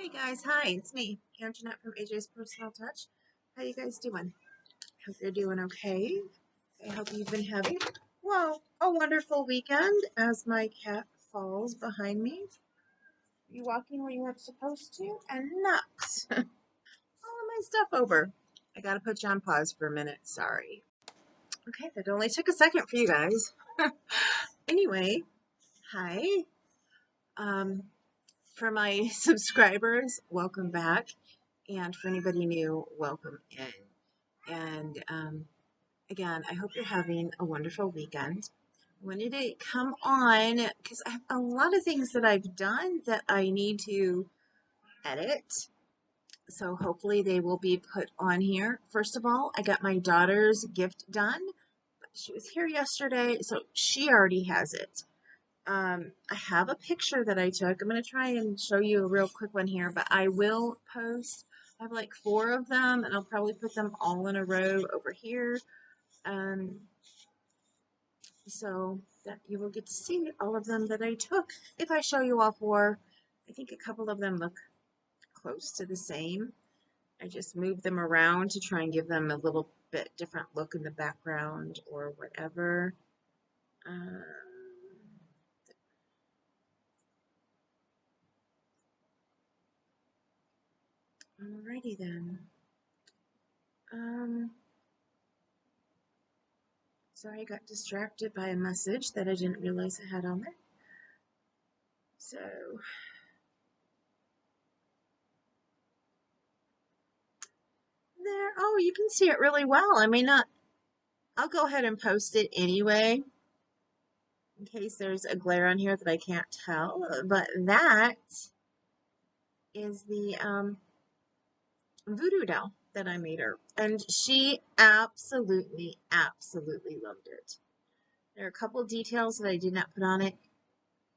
Hey guys, hi, it's me, Anjanette from AJ's Personal Touch. How you guys doing? Hope you're doing okay. I hope you've been having, well, a wonderful weekend as my cat falls behind me. Are you walking where you weren't supposed to? And knocks all of my stuff over. I gotta put you on pause for a minute, sorry. Okay, that only took a second for you guys. Anyway, hi. For my subscribers, welcome back. And for anybody new, welcome in. And again, I hope you're having a wonderful weekend. I wanted to come on because I have a lot of things that I've done that I need to edit. So hopefully they will be put on here. First of all, I got my daughter's gift done. She was here yesterday, so she already has it. I have a picture that I took. I'm going to try and show you a real quick one here, but I will post. I have like 4 of them, and I'll probably put them all in a row over here. So that you will get to see all of them that I took. If I show you all 4, I think a couple of them look close to the same. I just moved them around to try and give them a little bit different look in the background or whatever. Alrighty then. Sorry, I got distracted by a message that I didn't realize I had on there. So, there. Oh, you can see it really well. I may not, I'll go ahead and post it anyway, in case there's a glare on here that I can't tell. But that is the voodoo doll that I made her. And she absolutely, absolutely loved it. There are a couple details that I did not put on it.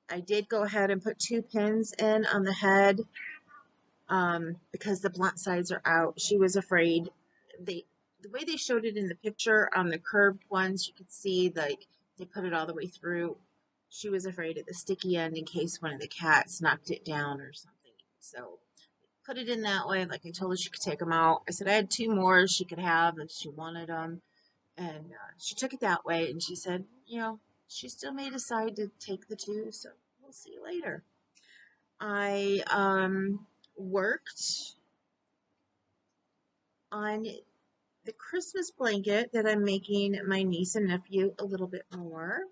I did go ahead and put 2 pins in on the head because the blunt sides are out. She was afraid. The way they showed it in the picture on the curved ones, you could see like they put it all the way through. She was afraid of the sticky end in case one of the cats knocked it down or something. So put it in that way. Like I told her she could take them out. I said I had 2 more she could have if she wanted them. And she took it that way. And she said, you know, she still may decide to take the 2. So we'll see you later. I worked on the Christmas blanket that I'm making my niece and nephew a little bit more.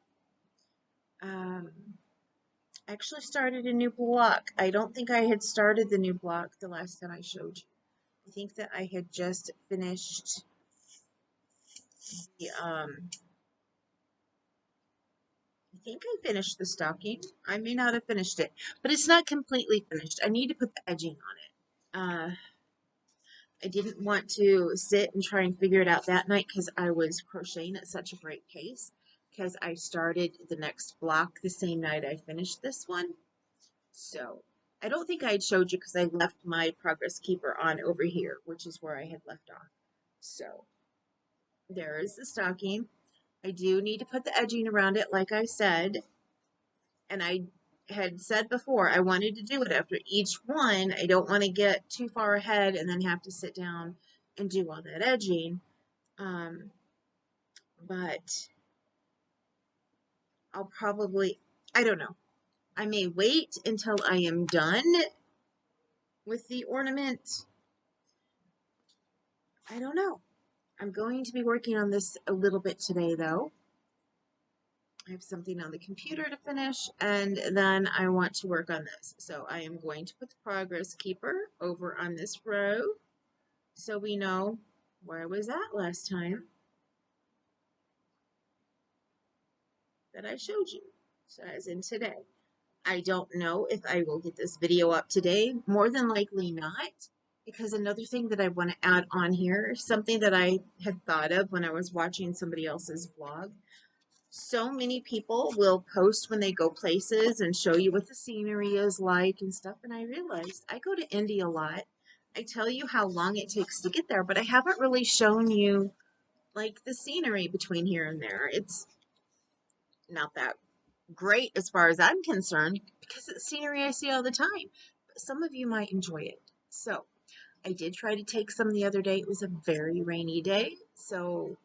I actually started a new block. I don't think I had started the new block the last time I showed you. I think that I had just finished the, I think I finished the stocking. I may not have finished it, but it's not completely finished. I need to put the edging on it. I didn't want to sit and try and figure it out that night because I was crocheting at such a great pace because I started the next block the same night I finished this one. So I don't think I had showed you because I left my progress keeper on over here, which is where I had left off. So there is the stocking. I do need to put the edging around it like I said, and I had said before I wanted to do it after each one. I don't want to get too far ahead and then have to sit down and do all that edging. But I'll probably, I don't know. I may wait until I am done with the ornament. I don't know. I'm going to be working on this a little bit today though. I have something on the computer to finish, and then I want to work on this. So I am going to put the progress keeper over on this row so we know where I was at last time that I showed you. So as in today. I don't know if I will get this video up today. More than likely not, because another thing that I want to add on here, something that I had thought of when I was watching somebody else's vlog. So many people will post when they go places and show you what the scenery is like and stuff. And I realized I go to Indy a lot. I tell you how long it takes to get there, but I haven't really shown you like the scenery between here and there. It's not that great as far as I'm concerned because it's scenery I see all the time. some of you might enjoy it. So I did try to take some the other day. It was a very rainy day, so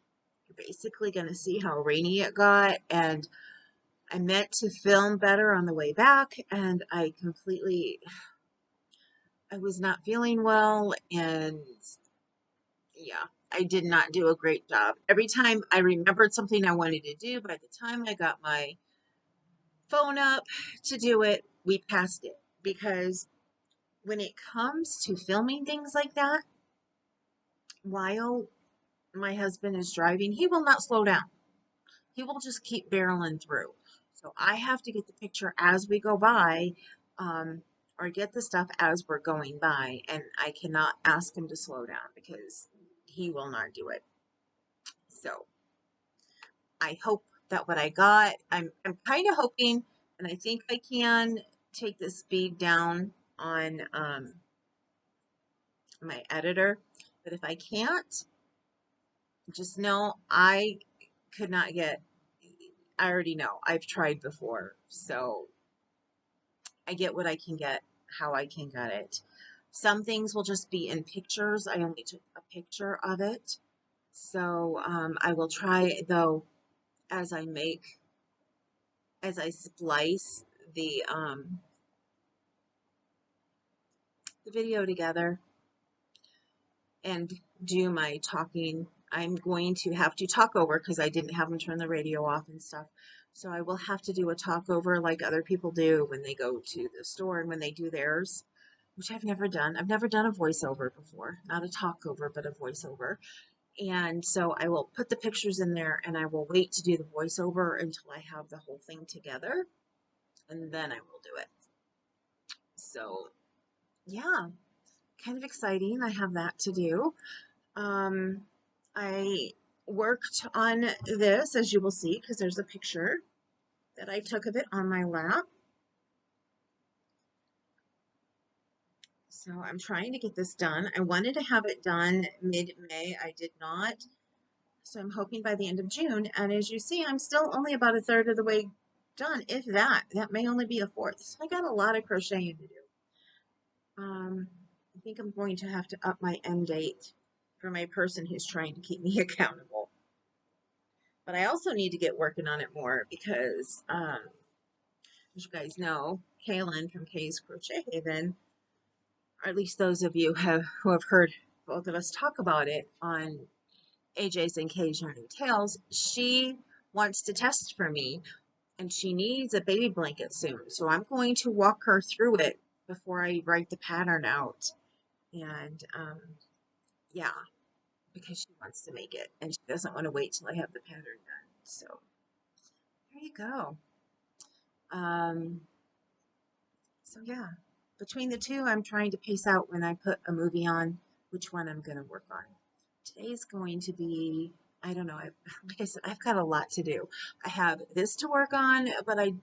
you're basically going to see how rainy it got, and I meant to film better on the way back, and I was not feeling well, and yeah, I did not do a great job. Every time I remembered something I wanted to do, by the time I got my phone up to do it, we passed it. Because when it comes to filming things like that, while my husband is driving, he will not slow down. He will just keep barreling through. So I have to get the picture as we go by, um, or get the stuff as we're going by, and I cannot ask him to slow down because he will not do it. So I hope that what I got, I'm kind of hoping, and I think I can take the speed down on my editor, but if I can't, just know I could not get, I already know, I've tried before, so I get what I can get, how I can get it. Some things will just be in pictures. I only took a picture of it. So I will try, though, as I splice the video together and do my talking. I'm going to have to talk over because I didn't have them turn the radio off and stuff. So I will have to do a talk over like other people do when they go to the store and when they do theirs, which I've never done. I've never done a voiceover before, not a talk over, but a voiceover. And so I will put the pictures in there and I will wait to do the voiceover until I have the whole thing together, and then I will do it. So yeah, kind of exciting. I have that to do. I worked on this, as you will see, because there's a picture that I took of it on my lap. So I'm trying to get this done. I wanted to have it done mid-May. I did not. So I'm hoping by the end of June. And as you see, I'm still only about a third of the way done, if that. That may only be a fourth. So I got a lot of crocheting to do. I think I'm going to have to up my end date for my person who's trying to keep me accountable. But I also need to get working on it more because, as you guys know, Kaylin from Kay's Crochet Haven, or at least those of you who have heard both of us talk about it on AJ's and Kay's Yarny Tales, she wants to test for me, and she needs a baby blanket soon. So I'm going to walk her through it before I write the pattern out. And yeah, because she wants to make it, and she doesn't want to wait till I have the pattern done. So there you go. So yeah, between the two, I'm trying to pace out when I put a movie on which one I'm going to work on. Today's going to be, I don't know, like I said, I've got a lot to do. I have this to work on, but I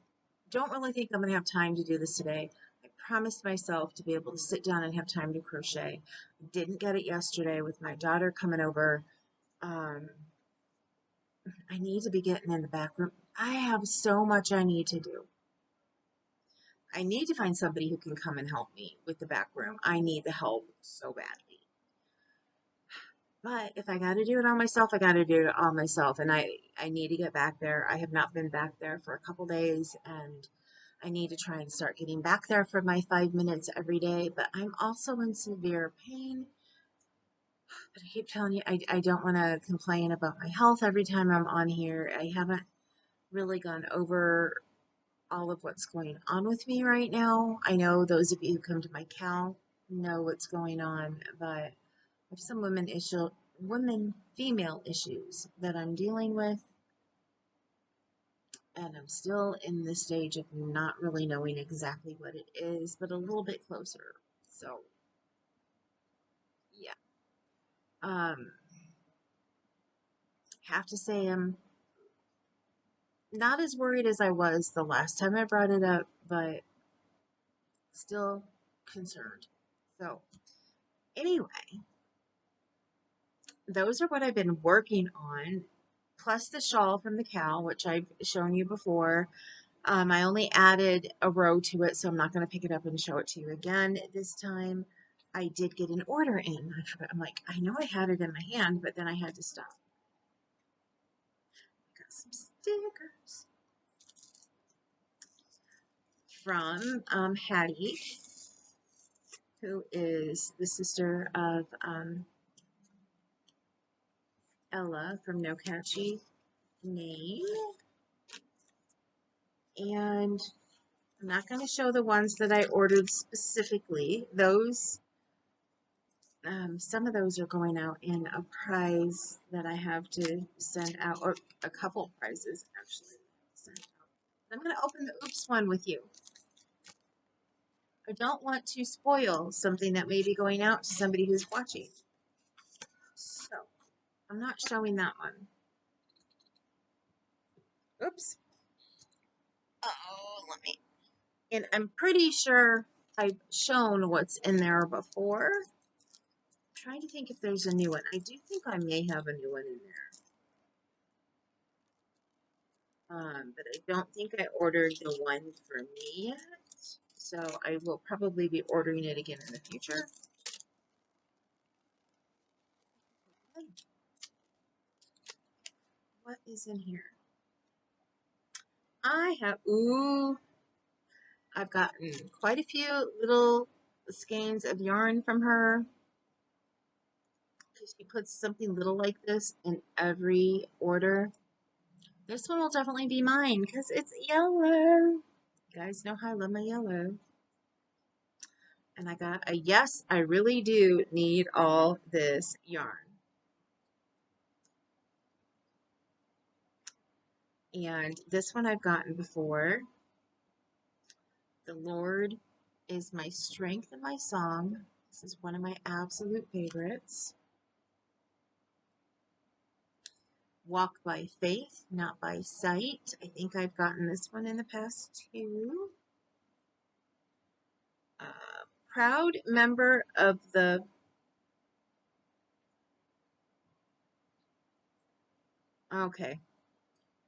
don't really think I'm going to have time to do this today. I promised myself to be able to sit down and have time to crochet. I didn't get it yesterday with my daughter coming over. I need to be getting in the back room. I have so much I need to do. I need to find somebody who can come and help me with the back room. I need the help so badly. But if I got to do it all myself, I got to do it all myself. And I need to get back there. I have not been back there for a couple days, and I need to try and start getting back there for my 5 minutes every day. But I'm also in severe pain. But I keep telling you, I don't want to complain about my health every time I'm on here. I haven't really gone over all of what's going on with me right now. I know those of you who come to my Cal know what's going on, but I have some female issues that I'm dealing with, and I'm still in the stage of not really knowing exactly what it is, but a little bit closer. So, yeah. Have to say I'm not as worried as I was the last time I brought it up, but still concerned. So, anyway, those are what I've been working on, plus the shawl from the cow, which I've shown you before. I only added a row to it, so I'm not going to pick it up and show it to you again this time. I did get an order in. I forgot. I'm like, I know I had it in my hand, but then I had to stop. Got some stickers from Hattie, who is the sister of Ella from No Catchy Name. And I'm not going to show the ones that I ordered specifically. Those, some of those are going out in a prize that I have to send out, or a couple prizes actually sent out. I'm going to open the Oops one with you. I don't want to spoil something that may be going out to somebody who's watching. So, I'm not showing that one. Oops. Oh, let me. And I'm pretty sure I've shown what's in there before. I'm trying to think if there's a new one. I do think I may have a new one in there. But I don't think I ordered the one for me yet. So I will probably be ordering it again in the future. What is in here? I've gotten quite a few little skeins of yarn from her. She puts something little like this in every order. This one will definitely be mine because it's yellow. You guys know how I love my yellow. And I got a yes, I really do need all this yarn. And this one I've gotten before. The Lord is my strength and my song. This is one of my absolute favorites. Walk by faith, not by sight. I think I've gotten this one in the past too. Proud member of the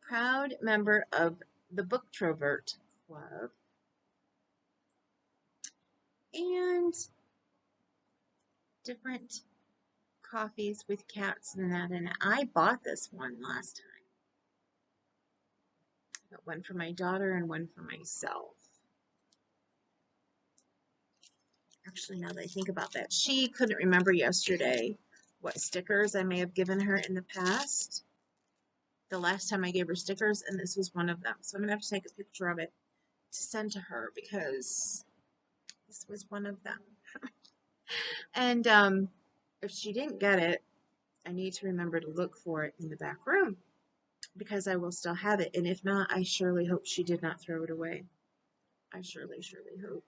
proud member of the Booktrovert Club. And different coffees with cats and that. And I bought this one last time. I got one for my daughter and one for myself. Actually, now that I think about that, she couldn't remember yesterday what stickers I may have given her in the past. The last time I gave her stickers, and this was one of them. So I'm going to have to take a picture of it to send to her because this was one of them. And if she didn't get it, I need to remember to look for it in the back room because I will still have it. And if not, I surely hope she did not throw it away. I surely, surely hope.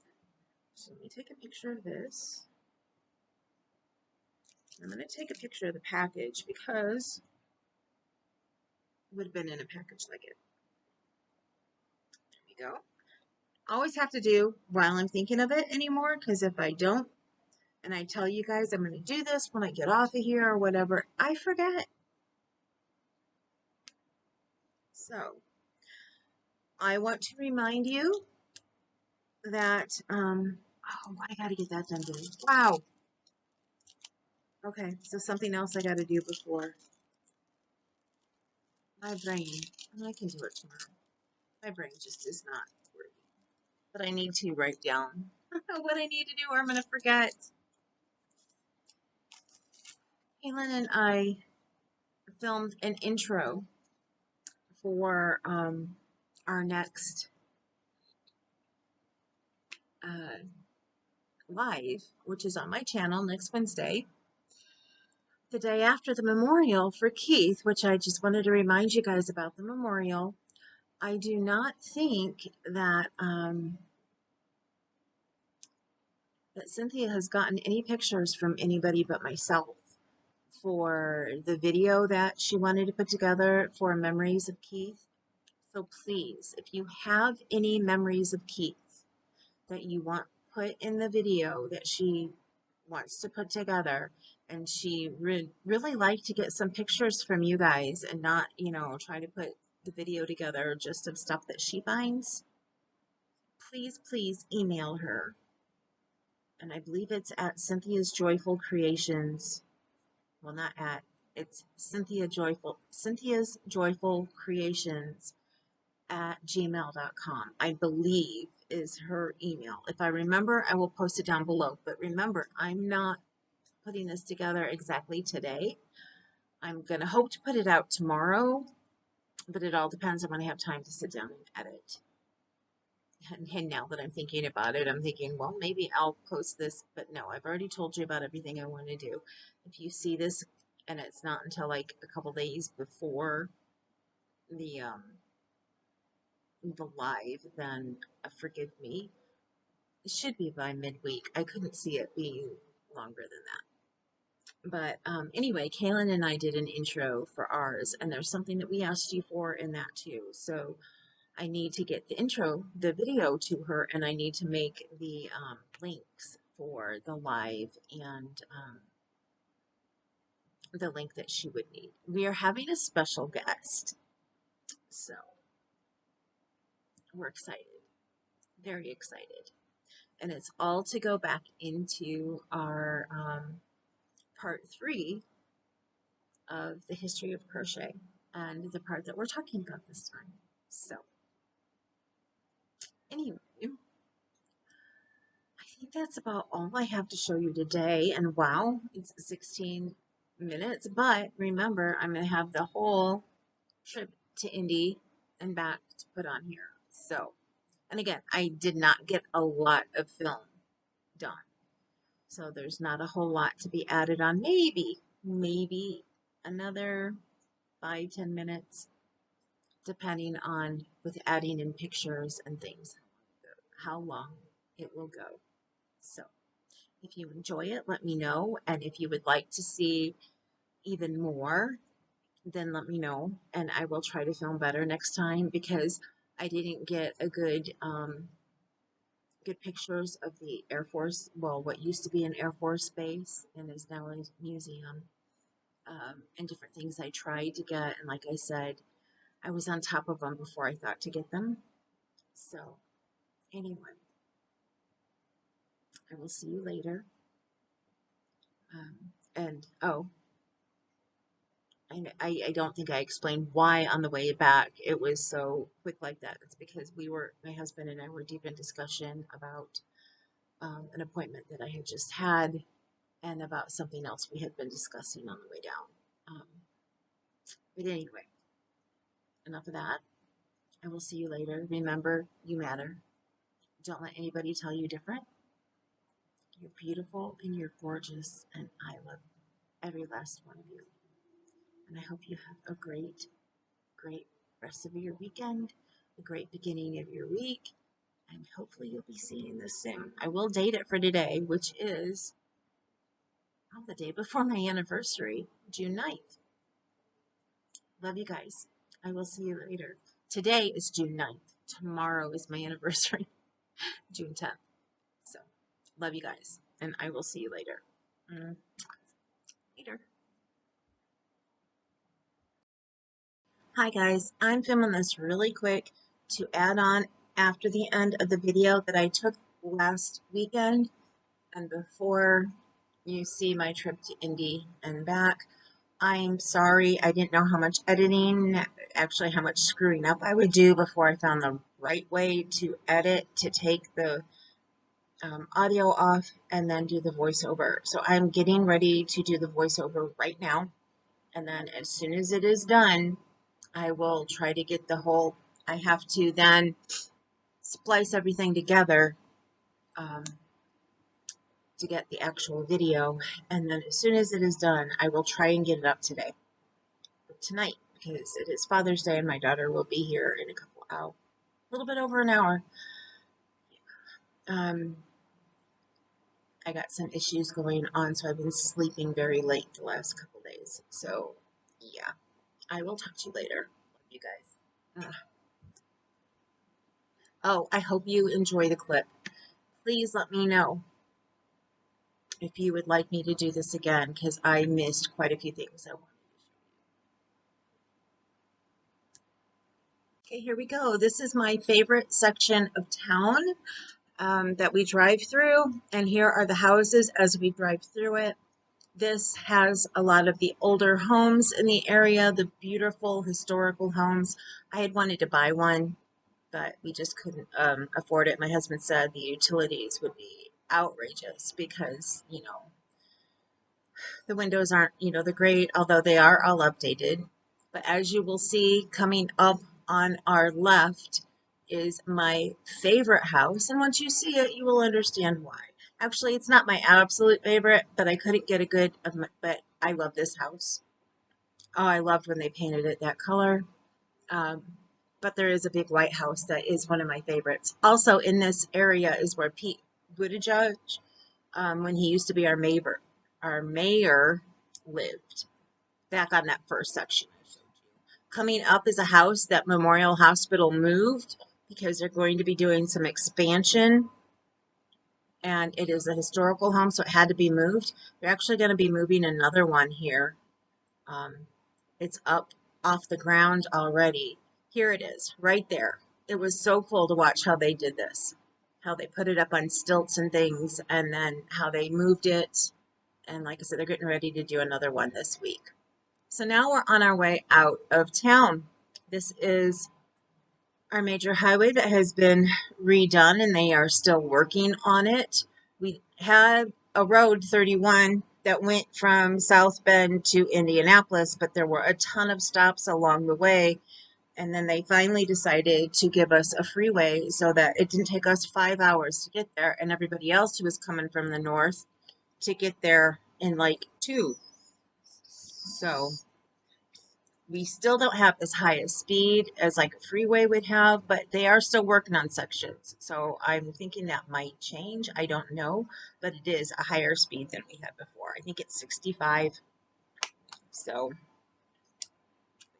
So let me take a picture of this. I'm going to take a picture of the package because it would have been in a package like it. There we go. Always have to do while I'm thinking of it anymore because if I don't and I tell you guys I'm going to do this when I get off of here or whatever, I forget. So I want to remind you that, oh, I got to get that done today. Wow. Okay, so something else I got to do before. My brain, I can do it tomorrow. My brain just is not working. But I need to write down what I need to do or I'm going to forget. Kaylin and I filmed an intro for our next live, which is on my channel next Wednesday, the day after the memorial for Keith, which I just wanted to remind you guys about the memorial. I do not think that that Cynthia has gotten any pictures from anybody but myself for the video that she wanted to put together for Memories of Keith. So please, if you have any memories of Keith that you want put in the video that she wants to put together, and she really like to get some pictures from you guys and not, you know, try to put the video together just of stuff that she finds, please email her. And I believe it's at Cynthia's Joyful Creations. Well, not at, it's Cynthia's Joyful Creations at gmail.com, I believe is her email. If I remember, I will post it down below. But remember, I'm not putting this together exactly today. I'm going to hope to put it out tomorrow, but it all depends on when I have time to sit down and edit. And now that I'm thinking about it, I'm thinking, well, maybe I'll post this, but no, I've already told you about everything I want to do. If you see this and it's not until like a couple days before the live, then forgive me. It should be by midweek. I couldn't see it being longer than that. But anyway, Kaylin and I did an intro for ours, and there's something that we asked you for in that too. So I need to get the intro, the video to her, and I need to make the links for the live and the link that she would need. We are having a special guest, so we're excited, very excited. And it's all to go back into our part 3 of the history of crochet and the part that we're talking about this time. So anyway, I think that's about all I have to show you today. And wow, it's 16 minutes, but remember, I'm going to have the whole trip to Indy and back to put on here. So, and again, I did not get a lot of film done. So there's not a whole lot to be added on. Maybe another 5-10 minutes, depending on with adding in pictures and things, how long it will go. So if you enjoy it, let me know. And if you would like to see even more, then let me know. And I will try to film better next time, because I didn't get a good pictures of the Air Force, well, what used to be an Air Force base and is now a museum, and different things I tried to get. And like I said, I was on top of them before I thought to get them. So anyway, I will see you later. And oh, I don't think I explained why on the way back it was so quick like that. It's because my husband and I were deep in discussion about an appointment that I had just had, and about something else we had been discussing on the way down. But anyway, enough of that. I will see you later. Remember, you matter. Don't let anybody tell you different. You're beautiful and you're gorgeous, and I love every last one of you. And I hope you have a great rest of your weekend, a great beginning of your week, and hopefully you'll be seeing this soon. I will date it for today, which is the day before my anniversary, June 9th. Love you guys. I will see you later. Today is June 9th. Tomorrow is my anniversary, June 10th. So, love you guys, and I will see you later. Later. Hi guys, I'm filming this really quick to add on after the end of the video that I took last weekend and before you see my trip to Indy and back. I'm sorry, I didn't know how much editing, actually how much screwing up I would do before I found the right way to edit, to take the audio off and then do the voiceover. So I'm getting ready to do the voiceover right now, and then as soon as it is done, I will try to get the whole, I have to then splice everything together to get the actual video, and then as soon as it is done, I will try and get it up tonight, because it is Father's Day and my daughter will be here in a couple hours, a little bit over an hour. I got some issues going on, so I've been sleeping very late the last couple days. So yeah, I will talk to you later. Love you guys. Oh, I hope you enjoy the clip. Please let me know if you would like me to do this again, because I missed quite a few things. Okay, here we go. This is my favorite section of town that we drive through, and here are the houses as we drive through it. This has a lot of the older homes in the area, the beautiful historical homes. I had wanted to buy one, but we just couldn't afford it. My husband said the utilities would be outrageous because, the windows aren't, the great, although they are all updated. But as you will see, coming up on our left is my favorite house. And once you see it, you will understand why. Actually, it's not my absolute favorite, but I couldn't get a good, but I love this house. Oh, I loved when they painted it that color. Um, but there is a big white house that is one of my favorites. Also in this area is where Pete Buttigieg, when he used to be our mayor lived back on that first section I showed you. Coming up is a house that Memorial Hospital moved because they're going to be doing some expansion, and it is a historical home, so it had to be moved. They're actually going to be moving another one here. It's up off the ground already. Here it is, right there. It was so cool to watch how they did this, how they put it up on stilts and things, and then how they moved it. And like I said, they're getting ready to do another one this week. So now we're on our way out of town. This is our major highway that has been redone, and they are still working on it. We had a road 31 that went from South Bend to Indianapolis, but there were a ton of stops along the way. And then they finally decided to give us a freeway so that it didn't take us 5 hours to get there, and everybody else who was coming from the north to get there in like 2. So we still don't have as high a speed as like a freeway would have, but they are still working on sections. So I'm thinking that might change. I don't know, but it is a higher speed than we had before. I think it's 65. So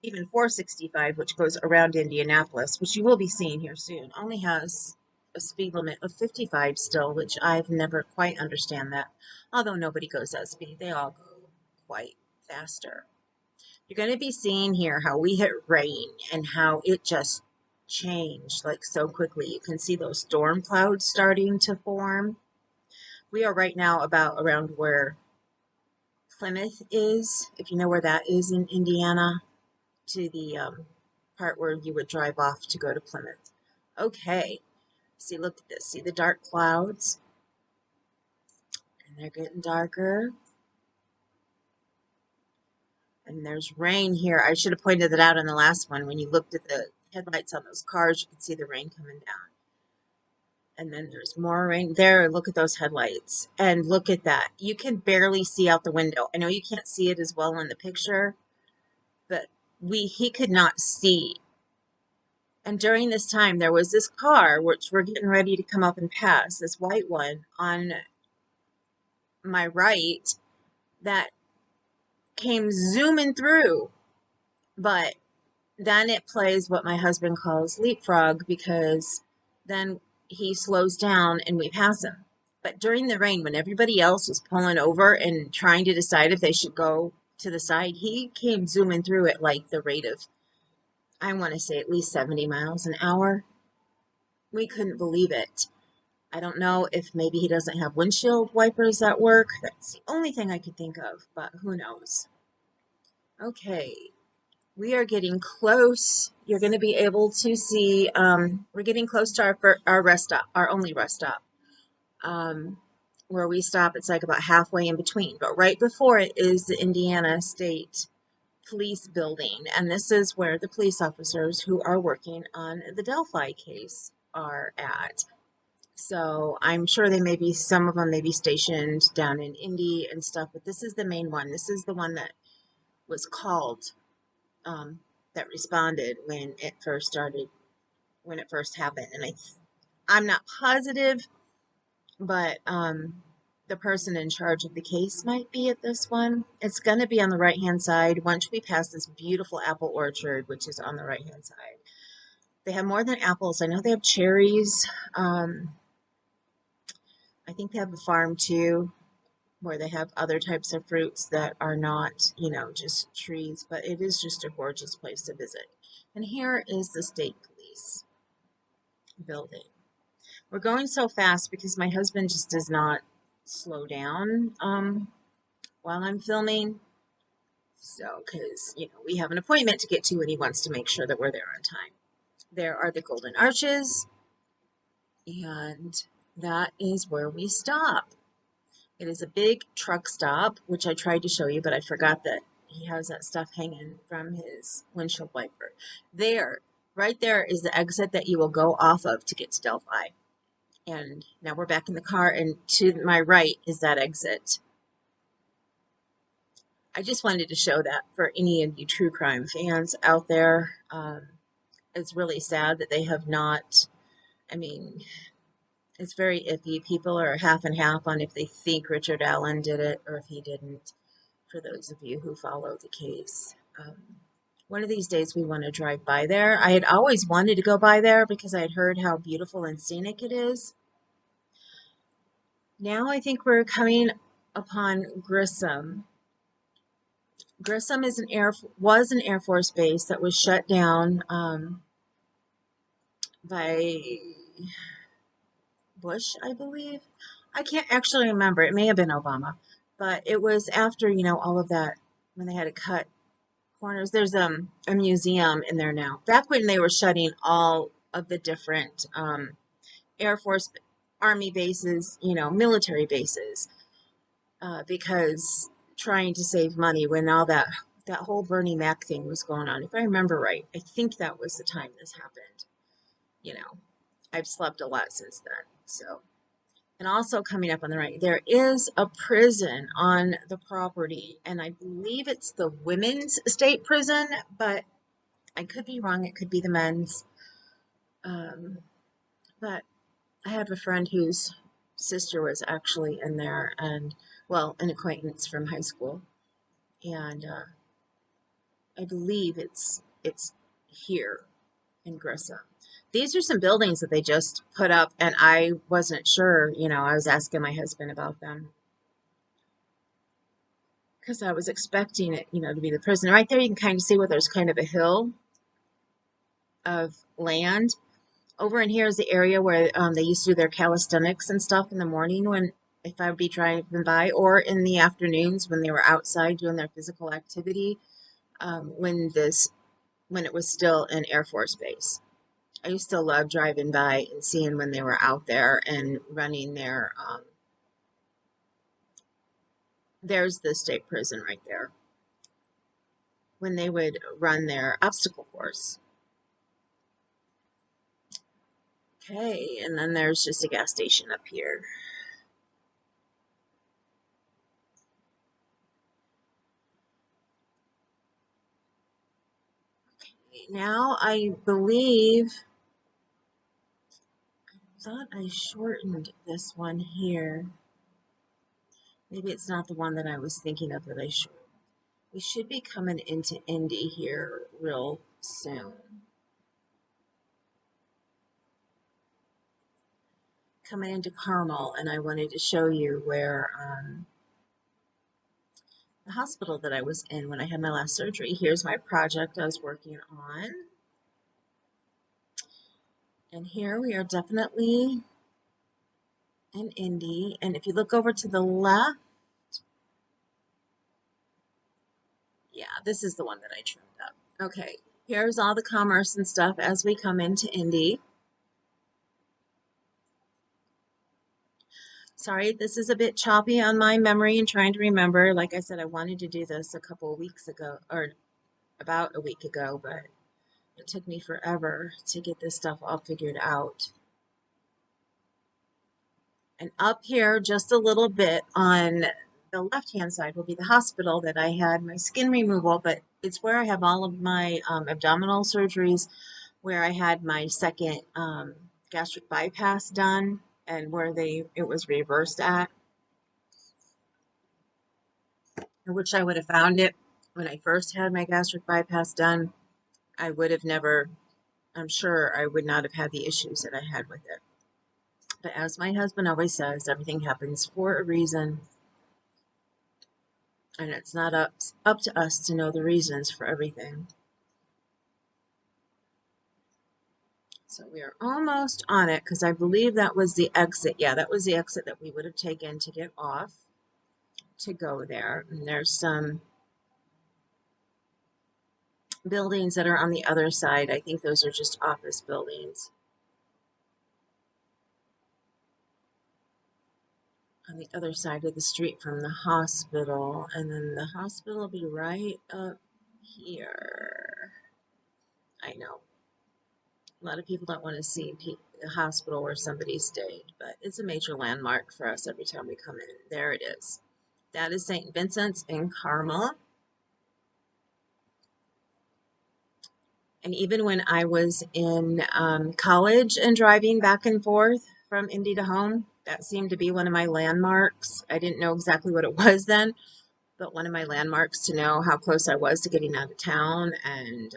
even 465, which goes around Indianapolis, which you will be seeing here soon, only has a speed limit of 55 still, which I've never quite understand that. Although nobody goes that speed, they all go quite faster. You're going to be seeing here how we hit rain and how it just changed like so quickly. You can see those storm clouds starting to form. We are right now about around where Plymouth is, if you know where that is in Indiana, to the part where you would drive off to go to Plymouth. Okay, see, look at this. See the dark clouds? And they're getting darker. And there's rain here. I should have pointed that out in the last one. When you looked at the headlights on those cars, you could see the rain coming down. And then there's more rain there. Look at those headlights. And look at that. You can barely see out the window. I know you can't see it as well in the picture, but he could not see. And during this time, there was this car, which we're getting ready to come up and pass, this white one on my right, that came zooming through. But then it plays what my husband calls leapfrog, because then he slows down and we pass him. But during the rain, when everybody else was pulling over and trying to decide if they should go to the side, he came zooming through at like the rate of, I want to say, at least 70 miles an hour. We couldn't believe it. I don't know if maybe he doesn't have windshield wipers that work. That's the only thing I could think of, but who knows. Okay, we are getting close. You're going to be able to see, we're getting close to our rest stop, our only rest stop. Where we stop, it's like about halfway in between. But right before it is the Indiana State Police Building. And this is where the police officers who are working on the Delphi case are at. So I'm sure some of them may be stationed down in Indy and stuff, but this is the main one. This is the one that was called, that responded when it first happened. And I'm not positive, but the person in charge of the case might be at this one. It's going to be on the right-hand side once we pass this beautiful apple orchard, which is on the right-hand side. They have more than apples. I know they have cherries. I think they have a farm too, where they have other types of fruits that are not, just trees, but it is just a gorgeous place to visit. And here is the state police building. We're going so fast because my husband just does not slow down while I'm filming. So, because, we have an appointment to get to and he wants to make sure that we're there on time. There are the Golden Arches, and that is where we stop. It is a big truck stop, which I tried to show you, but I forgot that he has that stuff hanging from his windshield wiper. There, right there is the exit that you will go off of to get to Delphi. And now we're back in the car, and to my right is that exit. I just wanted to show that for any of you true crime fans out there. It's really sad that they have not, it's very iffy. People are half and half on if they think Richard Allen did it or if he didn't, for those of you who follow the case. One of these days we want to drive by there. I had always wanted to go by there because I had heard how beautiful and scenic it is. Now I think we're coming upon Grissom. Grissom was an Air Force base that was shut down by Bush, I believe. I can't actually remember. It may have been Obama. But it was after, all of that, when they had to cut corners. There's a museum in there now. Back when they were shutting all of the different Air Force, Army bases, military bases, because trying to save money when all that whole Bernie Mac thing was going on. If I remember right, I think that was the time this happened. I've slept a lot since then. So, and also coming up on the right, there is a prison on the property, and I believe it's the women's state prison, but I could be wrong. It could be the men's. But I have a friend whose sister was actually in there, and well, an acquaintance from high school, and I believe it's here in Grissom. These are some buildings that they just put up, and I wasn't sure, I was asking my husband about them because I was expecting it, to be the prison. Right there, you can kind of see where there's kind of a hill of land. Over in here is the area where they used to do their calisthenics and stuff in the morning if I would be driving by, or in the afternoons when they were outside doing their physical activity, when it was still an Air Force base. I used to love driving by and seeing when they were out there and running their, there's the state prison right there, when they would run their obstacle course. Okay, and then there's just a gas station up here. Okay, now I believe, I thought I shortened this one here. Maybe it's not the one that I was thinking of that I shortened. We should be coming into Indy here real soon. Coming into Carmel, and I wanted to show you where the hospital that I was in when I had my last surgery. Here's my project I was working on. And here we are definitely in Indy. And if you look over to the left, yeah, this is the one that I trimmed up. Okay, here's all the commerce and stuff as we come into Indy. Sorry, this is a bit choppy on my memory and trying to remember. Like I said, I wanted to do this a couple of weeks ago, or about a week ago, but it took me forever to get this stuff all figured out. And up here, just a little bit on the left-hand side will be the hospital that I had my skin removal, but it's where I have all of my abdominal surgeries, where I had my second gastric bypass done, and where it was reversed at. I wish I would have found it when I first had my gastric bypass done. I would have never, I'm sure I would not have had the issues that I had with it. But as my husband always says, everything happens for a reason. And it's not up to us to know the reasons for everything. So we are almost on it because I believe that was the exit. Yeah, that was the exit that we would have taken to get off to go there. And there's some buildings that are on the other side. I think those are just office buildings. On the other side of the street from the hospital. And then the hospital will be right up here. I know. A lot of people don't want to see the hospital where somebody stayed, but it's a major landmark for us every time we come in. There it is. That is St. Vincent's in Carmel. And even when I was in college and driving back and forth from Indy to home, that seemed to be one of my landmarks. I didn't know exactly what it was then, but one of my landmarks to know how close I was to getting out of town. And,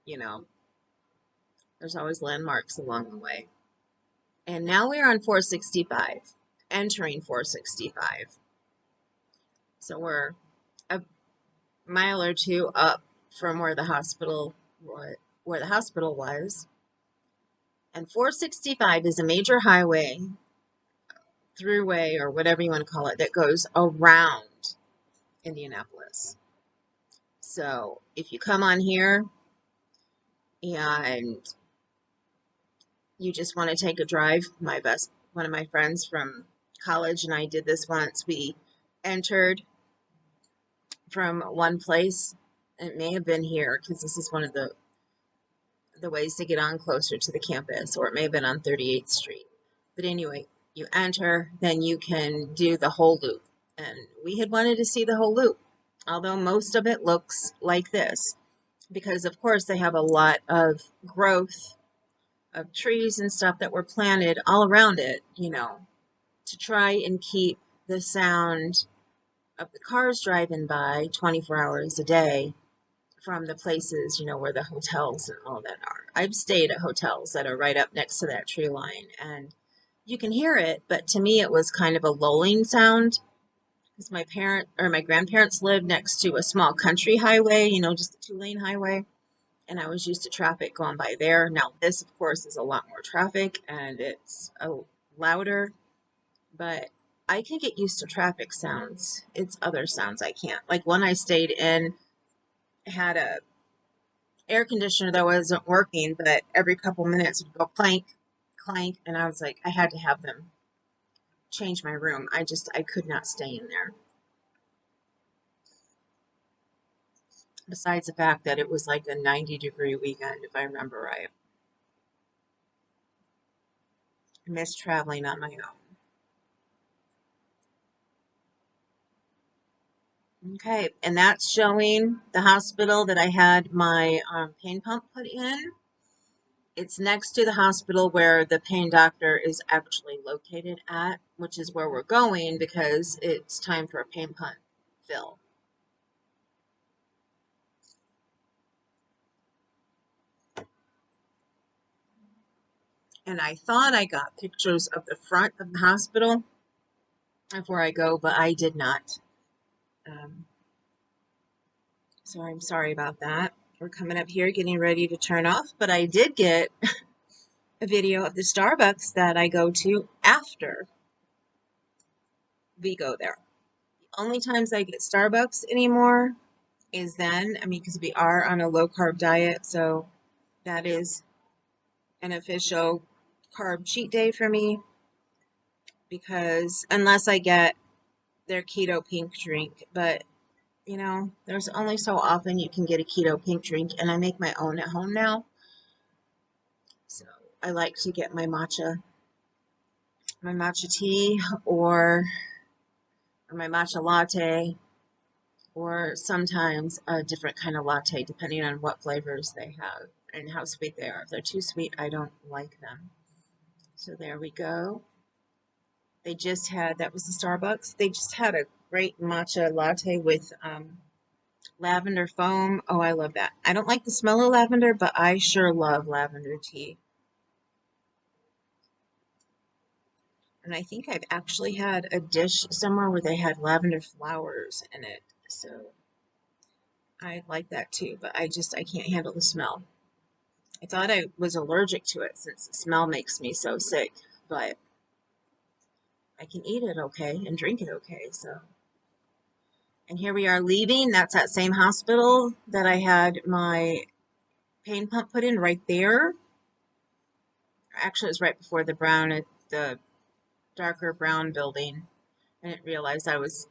you know, there's always landmarks along the way. And now we're on 465, entering 465. So we're a mile or two up from where the hospital was. And 465 is a major highway, throughway, or whatever you want to call it, that goes around Indianapolis. So if you come on here and you just want to take a drive, one of my friends from college and I did this once. We entered from one place. It may have been here because this is one of the ways to get on closer to the campus, or it may have been on 38th Street. But anyway, you enter, then you can do the whole loop. And we had wanted to see the whole loop, although most of it looks like this, because of course they have a lot of growth of trees and stuff that were planted all around it, you know, to try and keep the sound of the cars driving by 24 hours a day from the places, you know, where the hotels and all that are. I've stayed at hotels that are right up next to that tree line, and you can hear it, but to me it was kind of a lulling sound because my grandparents lived next to a small country highway, you know, just a 2-lane highway, and I was used to traffic going by there. Now this, of course, is a lot more traffic and it's louder, but I can get used to traffic sounds. It's other sounds I can't. Like one I stayed in had a air conditioner that wasn't working, but every couple minutes it would go clank, clank, and I was like, I had to have them change my room. I could not stay in there. Besides the fact that it was like a 90-degree weekend, if I remember right. I miss traveling on my own. Okay, and that's showing the hospital that I had my pain pump put in. It's next to the hospital where the pain doctor is actually located at, which is where we're going because it's time for a pain pump fill. And I thought I got pictures of the front of the hospital before I go, but I did not. So I'm sorry about that. We're coming up here getting ready to turn off, but I did get a video of the Starbucks that I go to after we go there. The only times I get Starbucks anymore is then, I mean, because we are on a low carb diet, so that is an official carb cheat day for me, because unless I get their keto pink drink, but you know, there's only so often you can get a keto pink drink, and I make my own at home now. So I like to get my matcha tea, or my matcha latte, or sometimes a different kind of latte, depending on what flavors they have and how sweet they are. If they're too sweet, I don't like them. So there we go. They just had, that was the Starbucks, they just had a great matcha latte with lavender foam. Oh, I love that. I don't like the smell of lavender, but I sure love lavender tea. And I think I've actually had a dish somewhere where they had lavender flowers in it. So I like that too, but I can't handle the smell. I thought I was allergic to it since the smell makes me so sick, but I can eat it okay and drink it okay, so. And here we are leaving. That's that same hospital that I had my pain pump put in right there. Actually, it was right before the darker brown building. I didn't realize I was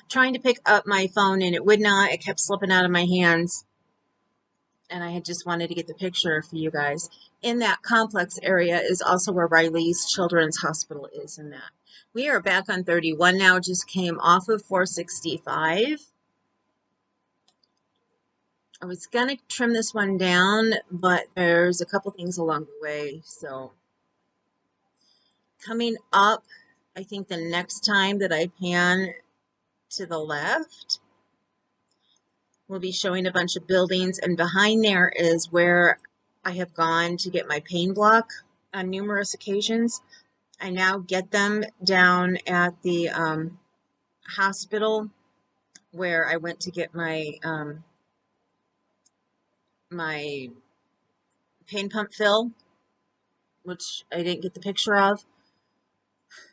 trying to pick up my phone and it would not. It kept slipping out of my hands. And I had just wanted to get the picture for you guys. In that complex area is also where Riley's Children's Hospital is in that. We are back on 31 now, just came off of 465. I was going to trim this one down, but there's a couple things along the way. So coming up, I think the next time that I pan to the left, we'll be showing a bunch of buildings, and behind there is where I have gone to get my pain block on numerous occasions. I now get them down at the hospital where I went to get my pain pump fill, which I didn't get the picture of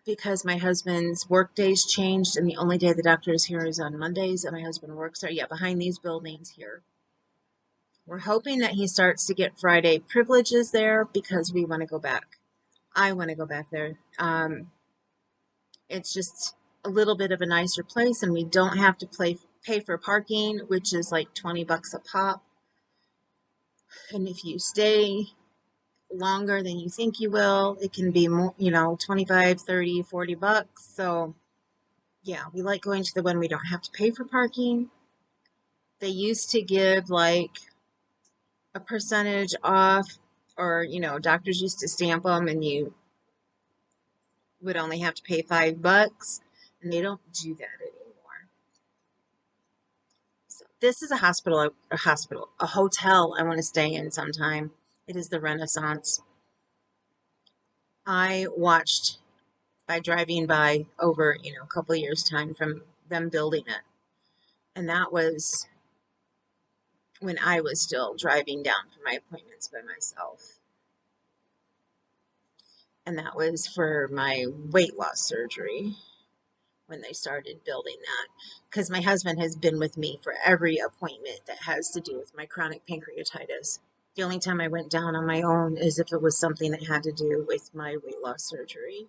because my husband's work days changed, and the only day the doctor is here is on Mondays, and my husband works there. Yeah, behind these buildings here. We're hoping that he starts to get Friday privileges there because we want to go back. I want to go back there. It's just a little bit of a nicer place, and we don't have to pay for parking, which is like 20 bucks a pop. And if you stay longer than you think you will, it can be more, 25, 30, 40 bucks. So yeah, we like going to the one we don't have to pay for parking. They used to give like a percentage off, or doctors used to stamp them and you would only have to pay $5, and they don't do that anymore. So this is a hotel I want to stay in sometime. It is the Renaissance. I watched by driving by over, a couple of years time from them building it. And that was when I was still driving down for my appointments by myself. And that was for my weight loss surgery when they started building that. Because my husband has been with me for every appointment that has to do with my chronic pancreatitis. The only time I went down on my own is if it was something that had to do with my weight loss surgery.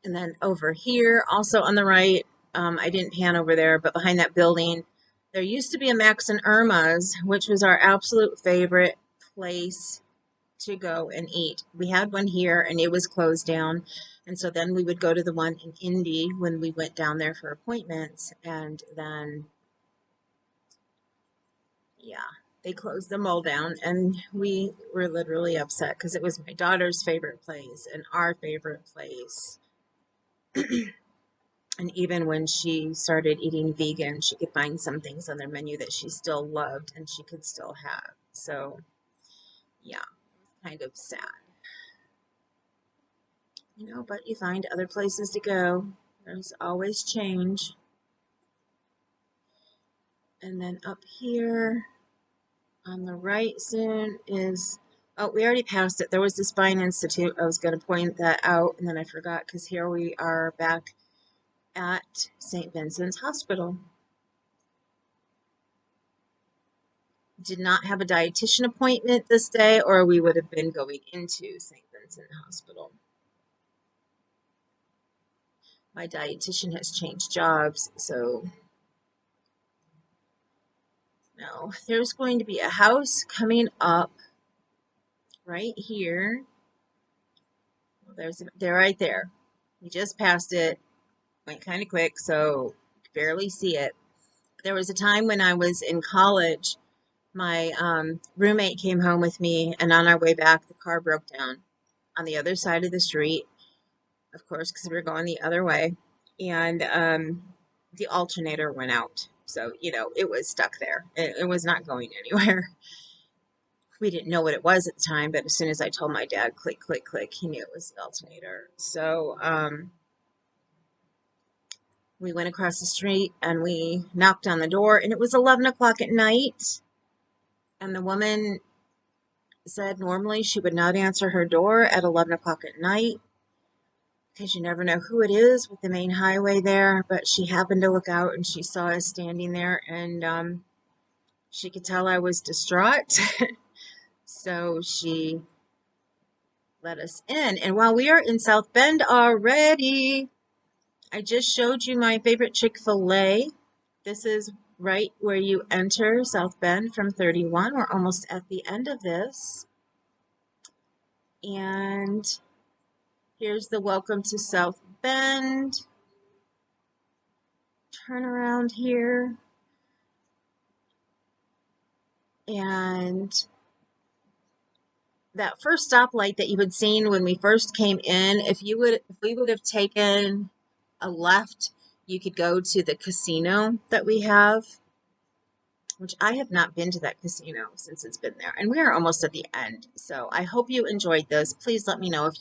And then over here, also on the right, I didn't pan over there, but behind that building, there used to be a Max and Irma's, which was our absolute favorite place to go and eat. We had one here and it was closed down. And so then we would go to the one in Indy when we went down there for appointments. And then, yeah, they closed them all down. And we were literally upset because it was my daughter's favorite place and our favorite place. And even when she started eating vegan, she could find some things on their menu that she still loved and she could still have. So, yeah, kind of sad. But you find other places to go. There's always change. And then up here on the right soon is, oh, we already passed it. There was the Spine Institute. I was going to point that out, and then I forgot because here we are back at St. Vincent's Hospital. Did not have a dietitian appointment this day, or we would have been going into St. Vincent Hospital. My dietitian has changed jobs, so no. There's going to be a house coming up right here. Well, they're right there. We just passed it. Went kind of quick, so you could barely see it. There was a time when I was in college, my roommate came home with me, and on our way back, the car broke down on the other side of the street, of course, because we were going the other way, and the alternator went out. So, it was stuck there. It was not going anywhere. We didn't know what it was at the time, but as soon as I told my dad, click, click, click, he knew it was the alternator. So, We went across the street and we knocked on the door, and it was 11 o'clock at night. And the woman said normally she would not answer her door at 11 o'clock at night because you never know who it is with the main highway there. But she happened to look out and she saw us standing there, and she could tell I was distraught. So she let us in. And while we are in South Bend already, I just showed you my favorite Chick-fil-A. This is right where you enter South Bend from 31. We're almost at the end of this. And here's the welcome to South Bend. Turn around here. And that first stoplight that you had seen when we first came in, if we would have taken a left, you could go to the casino that we have, which I have not been to that casino since it's been there. And we are almost at the end. So I hope you enjoyed this. Please let me know if